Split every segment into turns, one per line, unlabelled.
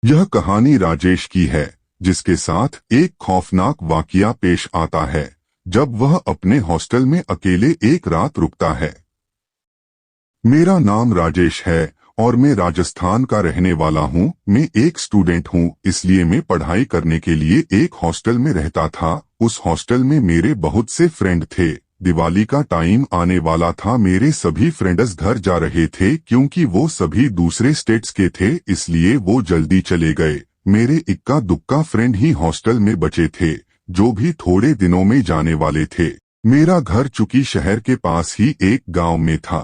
यह कहानी राजेश की है, जिसके साथ एक खौफनाक वाकया पेश आता है जब वह अपने हॉस्टल में अकेले एक रात रुकता है। मेरा नाम राजेश है और मैं राजस्थान का रहने वाला हूँ। मैं एक स्टूडेंट हूँ, इसलिए मैं पढ़ाई करने के लिए एक हॉस्टल में रहता था। उस हॉस्टल में मेरे बहुत से फ्रेंड थे। दिवाली का टाइम आने वाला था। मेरे सभी फ्रेंड्स घर जा रहे थे क्योंकि वो सभी दूसरे स्टेट्स के थे, इसलिए वो जल्दी चले गए। मेरे इक्का दुक्का फ्रेंड ही हॉस्टल में बचे थे, जो भी थोड़े दिनों में जाने वाले थे। मेरा घर चुकी शहर के पास ही एक गांव में था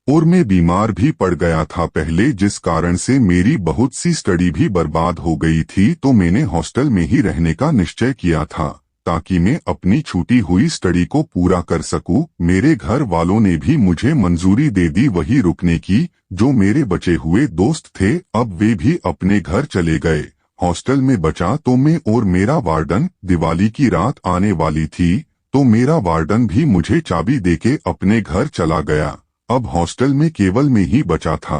और मैं बीमार भी पड़ गया था पहले, जिस कारण से मेरी बहुत सी स्टडी भी बर्बाद हो गई थी। तो मैंने हॉस्टल में ही रहने का निश्चय किया था ताकि मैं अपनी छूटी हुई स्टडी को पूरा कर सकूं। मेरे घर वालों ने भी मुझे मंजूरी दे दी वहीं रुकने की। जो मेरे बचे हुए दोस्त थे, अब वे भी अपने घर चले गए। हॉस्टल में बचा तो मैं और मेरा वार्डन। दिवाली की रात आने वाली थी तो मेरा वार्डन भी मुझे चाबी देके अपने घर चला गया। अब हॉस्टल में केवल मैं ही बचा था।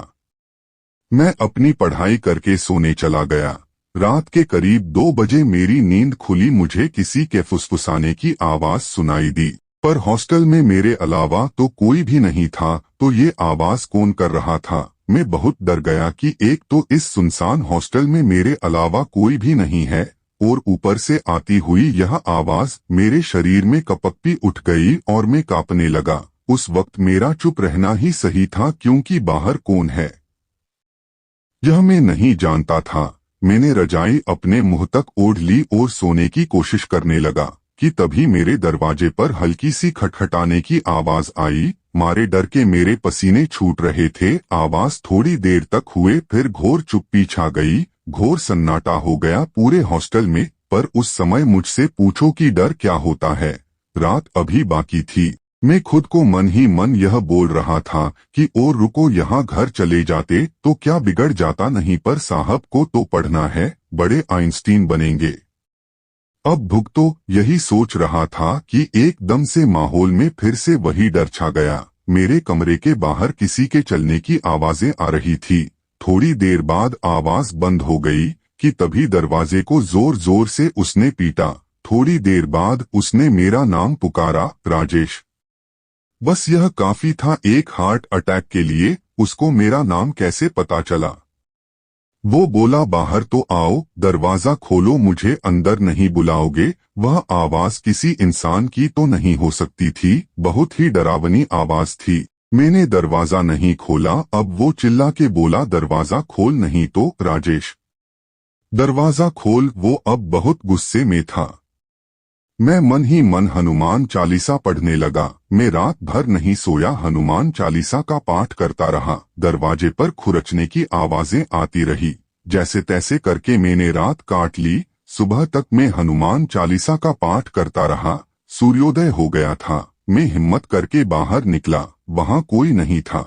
मैं अपनी पढ़ाई करके सोने चला गया। रात के करीब 2 बजे मेरी नींद खुली। मुझे किसी के फुसफुसाने की आवाज सुनाई दी, पर हॉस्टल में मेरे अलावा तो कोई भी नहीं था। तो ये आवाज कौन कर रहा था? मैं बहुत डर गया कि एक तो इस सुनसान हॉस्टल में मेरे अलावा कोई भी नहीं है, और ऊपर से आती हुई यह आवाज मेरे शरीर में कपकपी उठ गई और मैं कांपने लगा। उस वक्त मेरा चुप रहना ही सही था, क्योंकि बाहर कौन है यह मैं नहीं जानता था। मैंने रजाई अपने मुंह तक ओढ़ ली और सोने की कोशिश करने लगा कि तभी मेरे दरवाजे पर हल्की सी खटखटाने की आवाज आई। मारे डर के मेरे पसीने छूट रहे थे। आवाज थोड़ी देर तक हुए, फिर घोर चुप्पी छा गई। घोर सन्नाटा हो गया पूरे हॉस्टल में। पर उस समय मुझसे पूछो कि डर क्या होता है। रात अभी बाकी थी। मैं खुद को मन ही मन यह बोल रहा था कि और रुको, यहाँ घर चले जाते तो क्या बिगड़ जाता, नहीं पर साहब को तो पढ़ना है, बड़े आइंस्टीन बनेंगे। अब भुगतो। यही सोच रहा था कि एकदम से माहौल में फिर से वही डर छा गया। मेरे कमरे के बाहर किसी के चलने की आवाजें आ रही थी। थोड़ी देर बाद आवाज बंद हो गई कि तभी दरवाजे को जोर जोर से उसने पीटा। थोड़ी देर बाद उसने मेरा नाम पुकारा, राजेश। बस यह काफी था एक हार्ट अटैक के लिए। उसको मेरा नाम कैसे पता चला? वो बोला, बाहर तो आओ, दरवाजा खोलो, मुझे अंदर नहीं बुलाओगे? वह आवाज किसी इंसान की तो नहीं हो सकती थी। बहुत ही डरावनी आवाज थी। मैंने दरवाजा नहीं खोला। अब वो चिल्ला के बोला, दरवाजा खोल, नहीं तो राजेश दरवाजा खोल। वो अब बहुत गुस्से में था। मैं मन ही मन हनुमान चालीसा पढ़ने लगा। मैं रात भर नहीं सोया, हनुमान चालीसा का पाठ करता रहा। दरवाजे पर खुरचने की आवाजें आती रही। जैसे तैसे करके मैंने रात काट ली। सुबह तक मैं हनुमान चालीसा का पाठ करता रहा। सूर्योदय हो गया था। मैं हिम्मत करके बाहर निकला। वहां कोई नहीं था,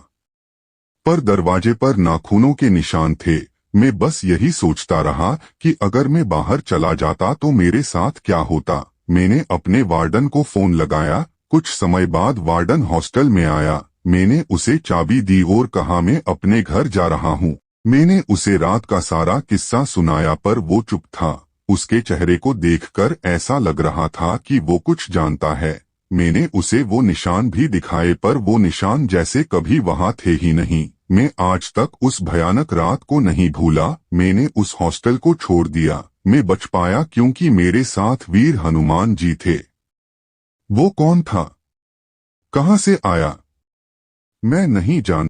पर दरवाजे पर नाखूनों के निशान थे। मैं बस यही सोचता रहा कि अगर मैं बाहर चला जाता तो मेरे साथ क्या होता। मैंने अपने वार्डन को फोन लगाया। कुछ समय बाद वार्डन हॉस्टल में आया। मैंने उसे चाबी दी और कहा, मैं अपने घर जा रहा हूँ। मैंने उसे रात का सारा किस्सा सुनाया, पर वो चुप था। उसके चेहरे को देखकर ऐसा लग रहा था कि वो कुछ जानता है। मैंने उसे वो निशान भी दिखाए, पर वो निशान जैसे कभी वहां थे ही नहीं। मैं आज तक उस भयानक रात को नहीं भूला। मैंने उस हॉस्टल को छोड़ दिया। मैं बच पाया क्योंकि मेरे साथ वीर हनुमान जी थे। वो कौन था, कहां से आया, मैं नहीं जानता।